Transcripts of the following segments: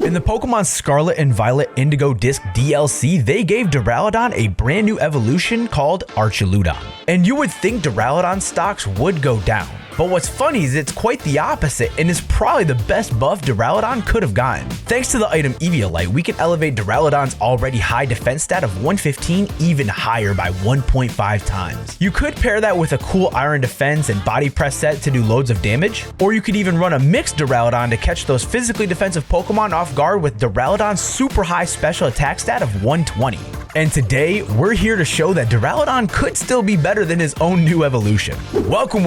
In the Pokemon Scarlet and Violet Indigo Disc DLC, they gave Duraludon a brand new evolution called Archaludon. And you would think Duraludon stocks would go down. But what's funny is it's quite the opposite and is probably the best buff Duraludon could have gotten. Thanks to the item Eviolite, we can elevate Duraludon's already high defense stat of 115 even higher by 1.5 times. You could pair that with a cool iron defense and body press set to do loads of damage, or you could even run a mixed Duraludon to catch those physically defensive Pokemon off guard with Duraludon's super high special attack stat of 120. And today, we're here to show that Duraludon could still be better than his own new evolution. Welcome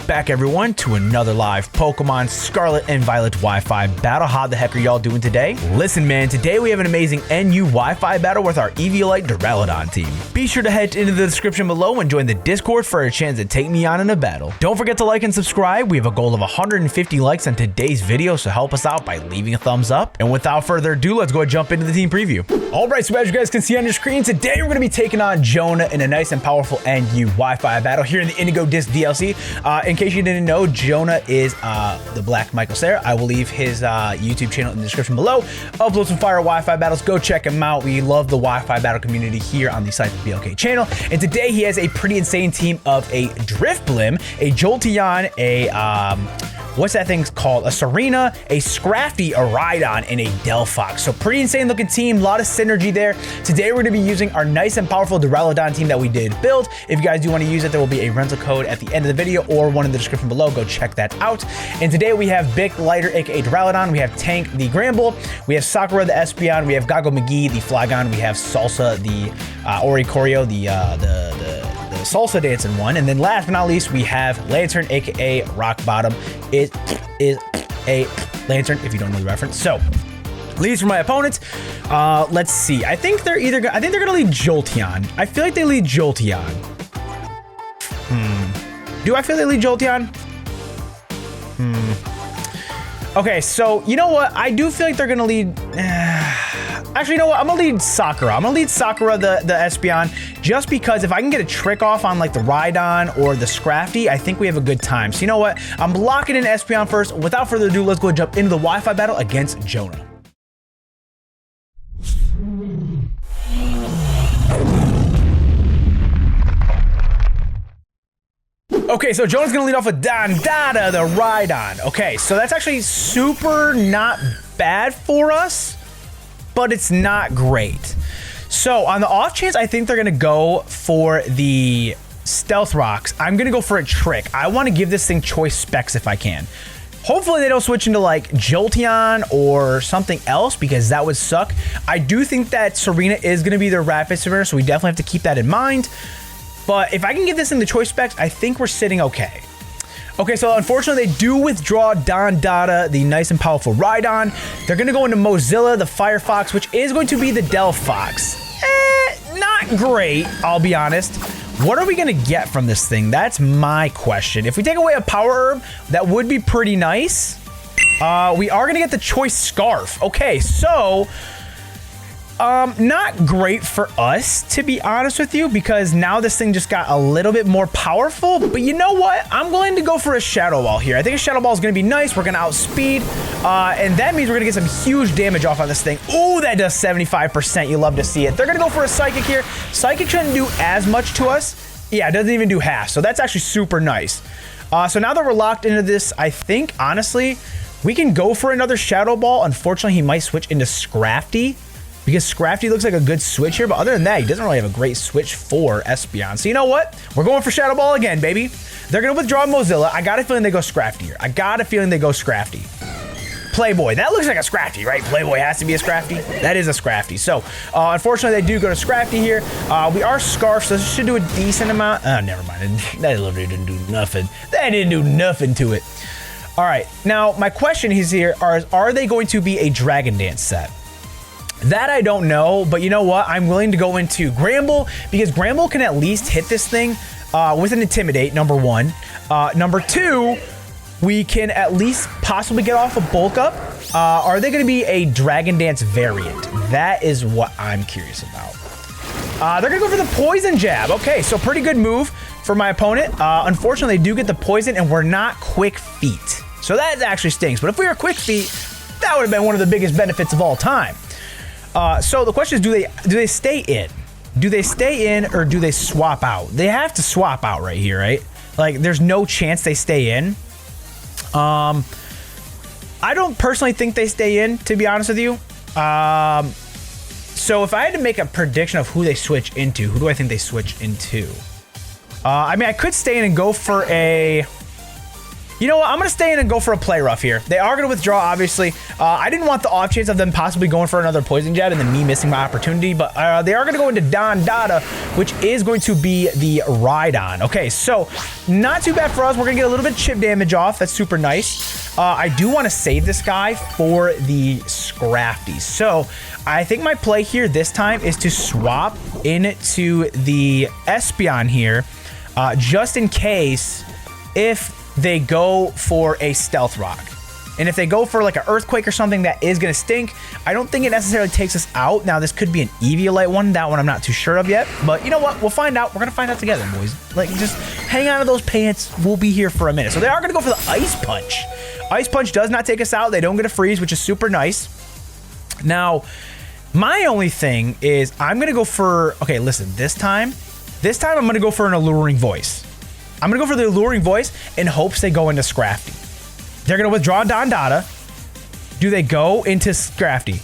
back everyone to another live Pokemon Scarlet and Violet Wi-Fi battle. How the heck are y'all doing today? Listen man, today we have an amazing NU Wi-Fi battle with our Eviolite Duraludon team. Be sure to head into the description below and join the Discord for a chance to take me on in a battle. Don't forget to like and subscribe. We have a goal of 150 likes on today's video, so help us out by leaving a thumbs up. And without further ado, let's go ahead and jump into the team preview. All right, so as you guys can see on your screen, today we're going to be taking on Jonah in a nice and powerful NU Wi-Fi battle here in the Indigo Disc DLC. In case you didn't know, Jonah is the Black Michael Sarah. I will leave his YouTube channel in the description below. Upload some fire Wi-Fi battles. Go check him out. We love the Wi-Fi battle community here on the CipherBLK channel. And today he has a pretty insane team of a Drifblim, a Jolteon, a what's that thing's called? A Serena, a Scrafty, a Rhydon, and a Delphox. So pretty insane looking team, a lot of synergy there. Today we're going to be using our nice and powerful Duraludon team that we did build. If you guys do want to use it, there will be a rental code at the end of the video or one in the description below. Go check that out. And today we have Bic Lighter, aka Duraludon. We have Tank, the Gramble. We have Sakura, the Espeon. We have Gago McGee, the Flygon. We have Salsa, the Oricorio, the salsa dancing one. And then last but not least, we have Lantern, aka Rock Bottom. It is a lantern, if you don't know the reference. So leads for my opponents. Let's see. I think they're gonna lead Jolteon. I feel like they lead Jolteon. Do I feel they lead Jolteon? Okay, so you know what? I do feel like they're gonna lead. Actually, you know what? I'm gonna lead Sakura. I'm gonna lead Sakura, the Espeon, just because if I can get a trick off on like the Rhydon or the Scrafty, I think we have a good time. So you know what? I'm locking in Espeon first. Without further ado, let's go and jump into the Wi-Fi battle against Jonah. Okay, so Jonah's gonna lead off with Dondada, the Rhydon. Okay, so that's actually super not bad for us, but it's not great. So on the off chance, I think they're gonna go for the Stealth Rocks. I'm gonna go for a trick. I wanna give this thing choice specs if I can. Hopefully they don't switch into like Jolteon or something else because that would suck. I do think that Serena is gonna be their Rapid Serena, so we definitely have to keep that in mind. But if I can get this in the choice specs, I think we're sitting okay. Okay, so unfortunately, they do withdraw Dondada, the nice and powerful Rhydon. They're going to go into Mozilla, the Firefox, which is going to be the Delphox. Not great, I'll be honest. What are we going to get from this thing? That's my question. If we take away a Power Herb, that would be pretty nice. We are going to get the Choice Scarf. Okay, so not great for us, to be honest with you, because now this thing just got a little bit more powerful. But you know what? I'm going to go for a Shadow Ball here. I think a Shadow Ball is going to be nice. We're going to outspeed, and that means we're going to get some huge damage off on this thing. Ooh, that does 75%. You love to see it. They're going to go for a Psychic here. Psychic shouldn't do as much to us. Yeah, it doesn't even do half, so that's actually super nice. So now that we're locked into this, I think, honestly, we can go for another Shadow Ball. Unfortunately, he might switch into Scrafty, because Scrafty looks like a good switch here, but other than that, he doesn't really have a great switch for Espeon. So you know what? We're going for Shadow Ball again, baby. They're going to withdraw Mozilla. I got a feeling they go Scrafty here. I got a feeling they go Scrafty. Playboy. That looks like a Scrafty, right? Playboy has to be a Scrafty. That is a Scrafty. So, unfortunately, they do go to Scrafty here. We are Scarf, so this should do a decent amount. Never mind. That literally didn't do nothing. That didn't do nothing to it. All right. Now, my question is here, are they going to be a Dragon Dance set? That I don't know, but you know what? I'm willing to go into Gramble because Gramble can at least hit this thing with an Intimidate, number one. Number two, we can at least possibly get off a Bulk Up. Are they going to be a Dragon Dance variant? That is what I'm curious about. They're going to go for the Poison Jab. Okay, so pretty good move for my opponent. Unfortunately, they do get the Poison, and we're not Quick Feet. So that actually stinks. But if we were Quick Feet, That would have been one of the biggest benefits of all time. So the question is, do they stay in? Do they stay in or do they swap out? They have to swap out right here, right? Like, there's no chance they stay in. I don't personally think they stay in, to be honest with you. So if I had to make a prediction of who they switch into, who do I think they switch into? I mean, I could stay in and go for a... You know what? I'm going to stay in and go for a play rough here. They are going to withdraw, obviously. I didn't want the off chance of them possibly going for another poison jab and then me missing my opportunity, but they are going to go into Don Dada, which is going to be the Rhydon. Okay, so not too bad for us. We're going to get a little bit of chip damage off. That's super nice. I do want to save this guy for the Scrafty. So I think my play here this time is to swap into the Espeon here, just in case if they go for a Stealth Rock. And if they go for like an Earthquake or something, that is going to stink. I don't think it necessarily takes us out. Now, this could be an Eviolite one. That one I'm not too sure of yet. But you know what? We'll find out. We're going to find out together, boys. Like, just hang on to those pants. We'll be here for a minute. So they are going to go for the Ice Punch. Ice Punch does not take us out. They don't get a freeze, which is super nice. Now, my only thing is I'm going to go for... Okay, listen. This time I'm going to go for an Alluring Voice. I'm going to go for the Alluring Voice in hopes they go into Scrafty. They're going to withdraw Don Dada. Do they go into Scrafty?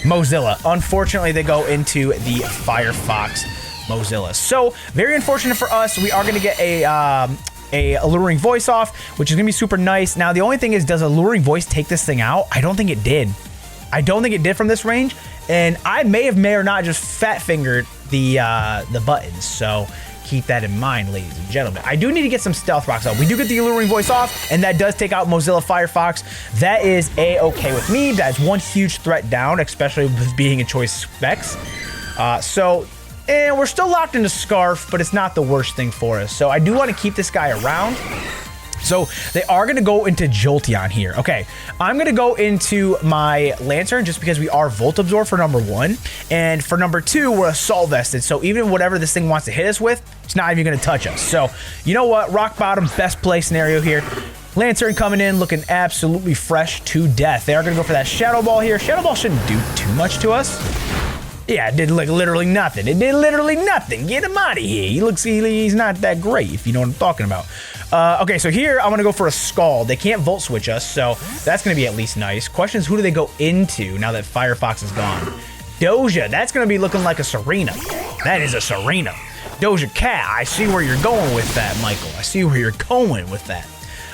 Mozilla. Unfortunately, they go into the Firefox Mozilla. So, very unfortunate for us. We are going to get a Alluring Voice off, which is going to be super nice. Now, the only thing is, does Alluring Voice take this thing out? I don't think it did. I don't think it did from this range. And I may or not just fat-fingered the buttons. So... keep that in mind, ladies and gentlemen. I do need to get some Stealth Rocks out. We do get the Alluring Voice off, and that does take out Mozilla Firefox. That is A-okay with me. That's one huge threat down, especially with being a choice specs. And we're still locked into Scarf, but it's not the worst thing for us. So I do want to keep this guy around. So they are going to go into Jolteon here. Okay, I'm going to go into my Lantern just because we are Volt Absorb for number 1. And for number 2, we're Assault Vested. So even whatever this thing wants to hit us with, it's not even going to touch us. So you know what? Rock Bottom, best play scenario here. Lantern coming in, looking absolutely fresh to death. They are going to go for that Shadow Ball here. Shadow Ball shouldn't do too much to us. Yeah, it did like literally nothing. It did literally nothing. Get him out of here. He's not that great, if you know what I'm talking about. Okay, so here I'm going to go for a Scald. They can't Volt Switch us, so that's going to be at least nice. Question is, who do they go into now that Firefox is gone? Doja. That's going to be looking like a Serena. That is a Serena. Doja Cat. I see where you're going with that, Michael. I see where you're going with that.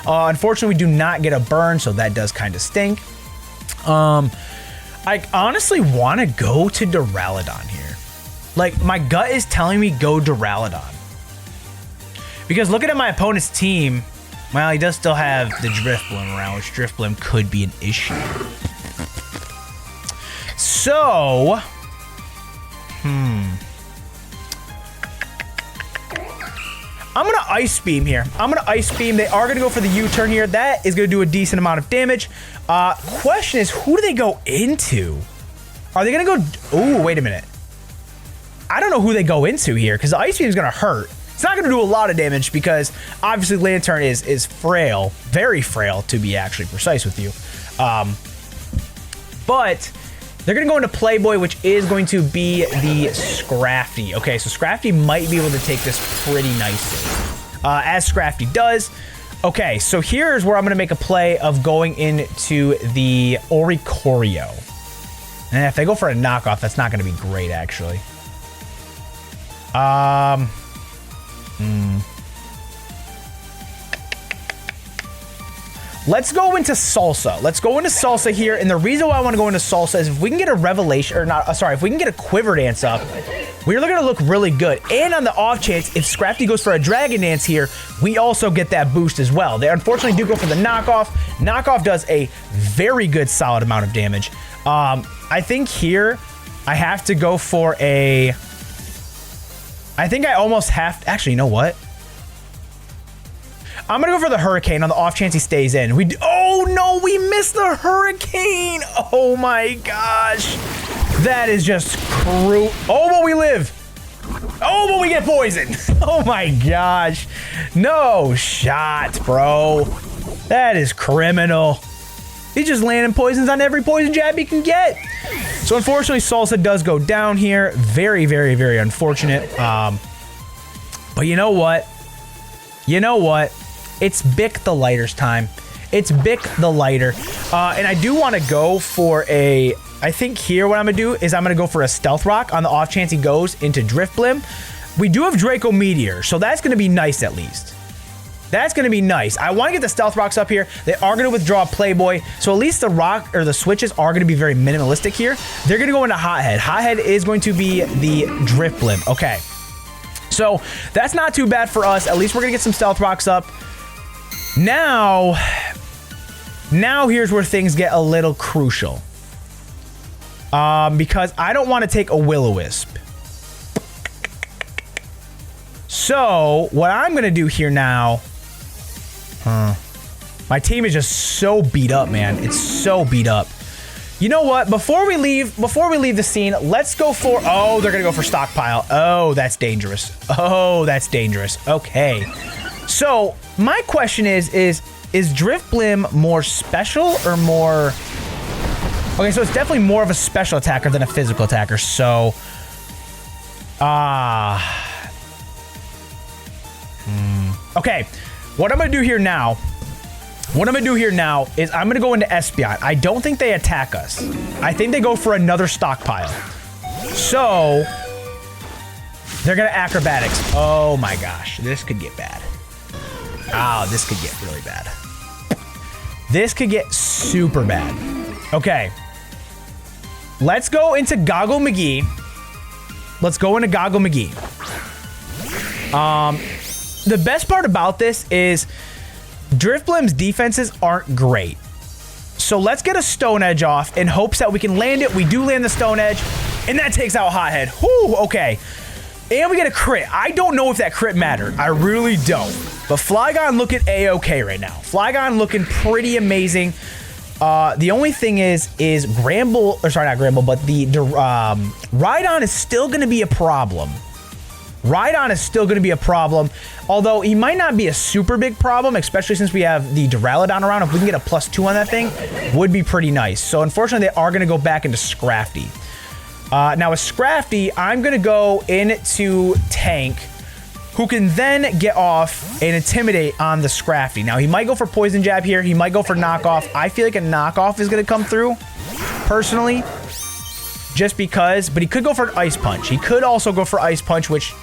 Unfortunately, we do not get a burn, so that does kind of stink. I honestly want to go to Duraludon here. Like, my gut is telling me go Duraludon. Because looking at my opponent's team, well, he does still have the Drifblim around, which Drifblim could be an issue. So, I'm going to Ice Beam here. I'm going to Ice Beam. They are going to go for the U-turn here. That is going to do a decent amount of damage. Question is, who do they go into? Are they going to go... Ooh, wait a minute. I don't know who they go into here, because the Ice Beam is going to hurt. It's not going to do a lot of damage, because obviously Lantern is frail. Very frail, to be actually precise with you. But... they're going to go into Playboy, which is going to be the Scrafty. Okay, so Scrafty might be able to take this pretty nicely, as Scrafty does. Okay, so here's where I'm going to make a play of going into the Oricorio. And if they go for a knockoff, that's not going to be great, actually. Let's go into Salsa. Let's go into Salsa here. And the reason why I want to go into Salsa is if we can get a Revelation, or not, sorry, if we can get a Quiver Dance up, we're going to look really good. And on the off chance, if Scrafty goes for a Dragon Dance here, we also get that boost as well. They unfortunately do go for the knockoff. Knockoff does a very good solid amount of damage. I think here I have to go for a... I think I almost have to... Actually, you know what? I'm going to go for the Hurricane on the off chance he stays in. Oh, no, we missed the Hurricane. Oh, my gosh. That is just cruel. Oh, but we live. Oh, but we get poisoned. Oh, my gosh. No shot, bro. That is criminal. He's just landing poisons on every poison jab he can get. So unfortunately, Salsa does go down here. Very, very, very unfortunate. But you know what? You know what? It's Bic the Lighter's time. It's Bic the Lighter. And I do want to go for a... I think here what I'm going to do is I'm going to go for a Stealth Rock on the off chance he goes into Drift Blim. We do have Draco Meteor, so that's going to be nice at least. That's going to be nice. I want to get the Stealth Rocks up here. They are going to withdraw Playboy, so at least the rock or the switches are going to be very minimalistic here. They're going to go into Hothead. Hothead is going to be the Drift Blim. Okay. So that's not too bad for us. At least we're going to get some Stealth Rocks up. Now here's where things get a little crucial. Because I don't want to take a Will-O-Wisp. So what I'm going to do here now... My team is just so beat up, man. It's so beat up. You know what? Before we leave the scene, let's go for... Oh, they're going to go for Stockpile. Oh, that's dangerous. Oh, that's dangerous. Okay. So, my question is Drift Blim more special or more... Okay, so it's definitely more of a special attacker than a physical attacker. So... Okay. What I'm going to do here now is I'm going to go into Espeon. I don't think they attack us. I think they go for another Stockpile. So, they're going to Acrobatics. Oh my gosh. This could get bad. Oh, this could get really bad. This could get super bad. Okay. Let's go into Goggle McGee. Let's go into Goggle McGee. The best part about this is Drift Blim's defenses aren't great. So let's get a Stone Edge off in hopes that we can land it. We do land the Stone Edge, and that takes out Hothead. Whew, okay. And we get a crit. I don't know if that crit mattered. I really don't. But Flygon looking A-okay right now. Flygon looking pretty amazing. The only thing is Gramble, or sorry, not Gramble, but the Rhydon is still going to be a problem. Rhydon is still going to be a problem, although he might not be a super big problem, especially since we have the Duraludon around. If we can get a +2 on that thing, would be pretty nice. So unfortunately, they are going to go back into Scrafty. Now with Scrafty, I'm going to go into Tank, who can then get off and Intimidate on the Scrafty. Now he might go for Poison Jab here. He might go for Knockoff. I feel like a Knockoff is going to come through, personally, just because. But he could go for an Ice Punch. He could also go for Ice Punch, which...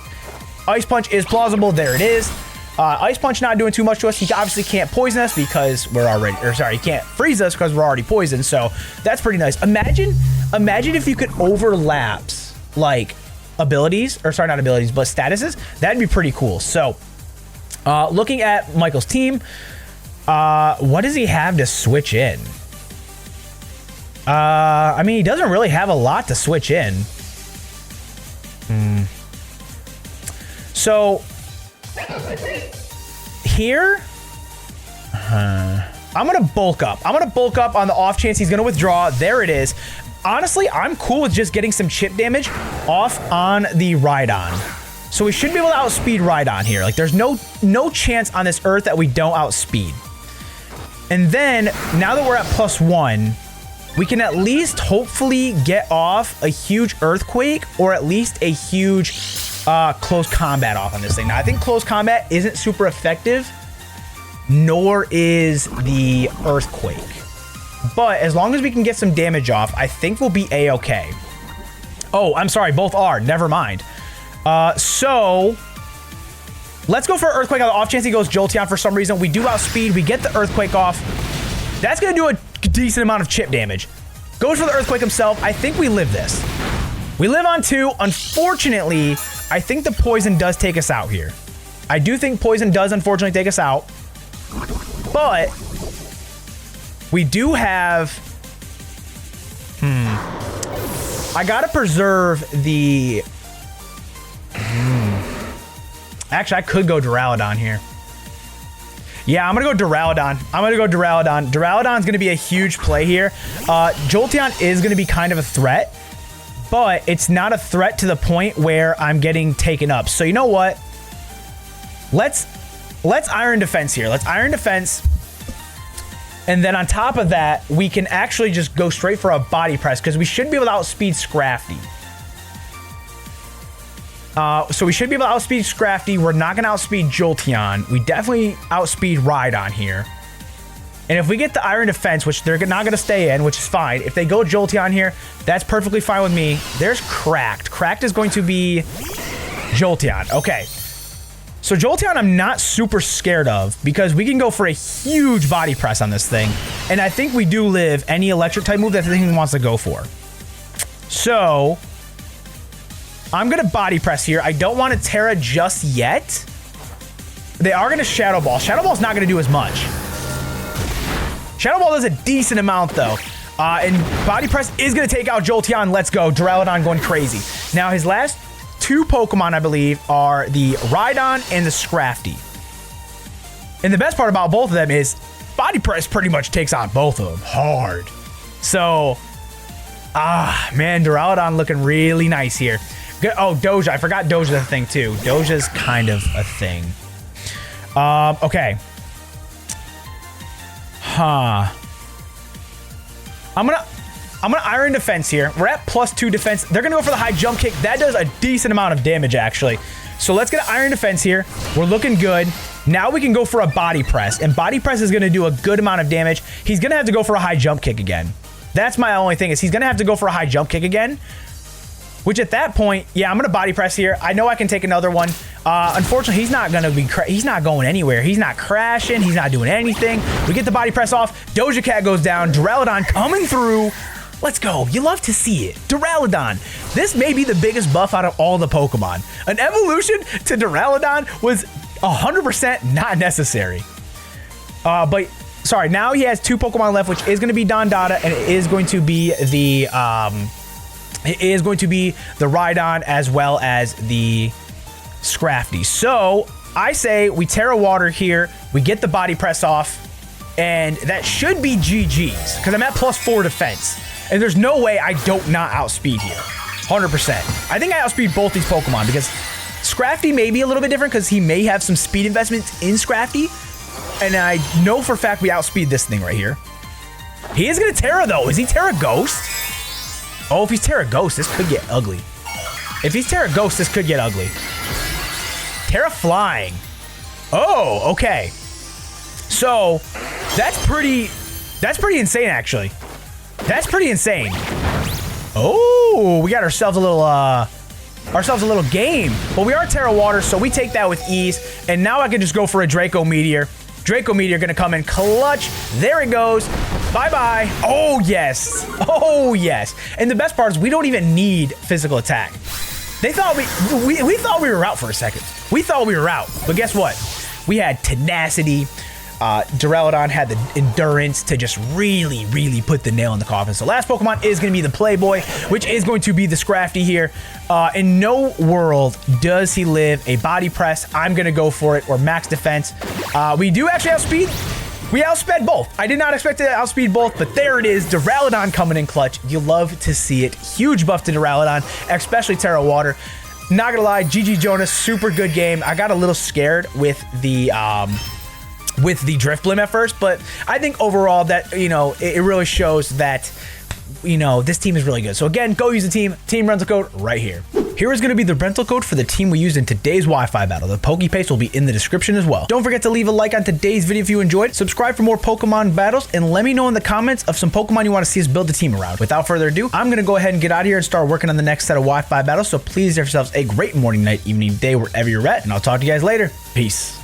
Ice Punch is plausible. There it is. Ice Punch not doing too much to us. He obviously can't poison us because we're already... Or sorry, he can't freeze us because we're already poisoned. So that's pretty nice. Imagine if you could overlapse, like, abilities. Or sorry, not abilities, but statuses. That'd be pretty cool. So, looking at Michael's team, what does he have to switch in? I mean, he doesn't really have a lot to switch in. So, here, I'm going to bulk up. I'm going to bulk up on the off chance he's going to withdraw. There it is. Honestly, I'm cool with just getting some chip damage off on the Rhydon. So we should be able to outspeed Rhydon here. Like, there's no chance on this earth that we don't outspeed. And then, now that we're at +1, we can at least hopefully get off a huge Earthquake or at least a huge... close combat off on this thing. Now, I think close combat isn't super effective, nor is the Earthquake. But as long as we can get some damage off, I think we'll be A-okay. Oh, I'm sorry, both are. Never mind. So, let's go for Earthquake on the off chance he goes Jolteon for some reason. We do outspeed. We get the Earthquake off. That's going to do a decent amount of chip damage. Goes for the Earthquake himself. I think we live this. We live on 2. Unfortunately... I think the Poison does take us out here. I do think Poison does unfortunately take us out. But we do have... I gotta preserve the... Actually, I could go Duraludon here. Yeah, I'm gonna go Duraludon. Duraludon's gonna be a huge play here. Jolteon is gonna be kind of a threat. But it's not a threat to the point where I'm getting taken up. So you know what? Let's Iron Defense here. Let's Iron Defense. And then on top of that, we can actually just go straight for a body press because we should be able to outspeed Scrafty. So we should be able to outspeed Scrafty. We're not going to outspeed Jolteon. We definitely outspeed Rhydon here. And if we get the Iron Defense, which they're not going to stay in, which is fine. If they go Jolteon here, that's perfectly fine with me. There's Cracked. Cracked is going to be Jolteon. Okay. So Jolteon I'm not super scared of because we can go for a huge body press on this thing. And I think we do live any electric type move that the thing wants to go for. So I'm going to body press here. I don't want to Terra just yet. They are going to Shadow Ball. Shadow Ball's not going to do as much. Shadow Ball does a decent amount, though. And body press is going to take out Jolteon. Let's go. Duraludon going crazy. Now, his last two Pokemon, I believe, are the Rhydon and the Scrafty. And the best part about both of them is body press pretty much takes on both of them hard. So, man, Duraludon looking really nice here. Good. Oh, Doja. I forgot Doja's a thing too. Doja's kind of a thing. Okay. I'm gonna Iron Defense here. We're at +2 defense. They're gonna go for the high jump kick. That does a decent amount of damage actually. So let's get an Iron Defense here. We're looking good. Now we can go for a body press, and body press is gonna do a good amount of damage. He's gonna have to go for a high jump kick again. That's my only thing is he's gonna have to go for a high jump kick again. Which at that point, yeah, I'm gonna body press here. I know I can take another one. Unfortunately, he's not gonna be. He's not going anywhere. He's not crashing. He's not doing anything. We get the body press off. Doja Cat goes down. Duraludon coming through. Let's go. You love to see it. Duraludon. This may be the biggest buff out of all the Pokemon. An evolution to Duraludon was 100% not necessary. But sorry, now he has 2 Pokemon left, which is going to be Dondada, and it is going to be the Rhydon as well as the Scrafty. So I say we Terra Water here. We get the body press off, and that should be GG's because I'm at +4 defense. And there's no way I don't not outspeed here. 100%. I think I outspeed both these Pokemon because Scrafty may be a little bit different because he may have some speed investments in Scrafty. And I know for a fact we outspeed this thing right here. He is going to Terra, though. Is he Terra Ghost? Oh, if he's Terra Ghost, this could get ugly. If he's Terra Ghost, this could get ugly. Terra Flying. Oh, okay. So, that's pretty insane, actually. That's pretty insane. Oh, we got ourselves a little game. But we are Terra Water, so we take that with ease. And now I can just go for a Draco Meteor. Draco Meteor gonna come in clutch. There it goes. Bye-bye. Oh, yes. Oh, yes. And the best part is we don't even need physical attack. They thought we thought we were out for a second. We thought we were out. But guess what? We had tenacity. Duraludon had the endurance to just really, really put the nail in the coffin. So last Pokemon is going to be the Playboy, which is going to be the Scrafty here. In no world does he live a body press. I'm going to go for it, or max defense. We do actually outspeed. We outsped both. I did not expect to outspeed both, but there it is. Duraludon coming in clutch. You love to see it. Huge buff to Duraludon, especially Terra Water. Not gonna lie, GG Jonas, super good game. I got a little scared with the Drift Blim at first, but I think overall that, you know, it really shows that, you know, this team is really good. So again, go use the team rental code right here. Here is going to be the rental code for the team we used in today's Wi-Fi battle. The Pokepaste will be in the description as well. Don't forget to leave a like on today's video if you enjoyed. Subscribe for more Pokemon battles, and let me know in the comments of some Pokemon you want to see us build a team around. Without further ado, I'm going to go ahead and get out of here and start working on the next set of Wi-Fi battles. So please have yourselves a great morning, night, evening, day, wherever you're at, and I'll talk to you guys later. Peace.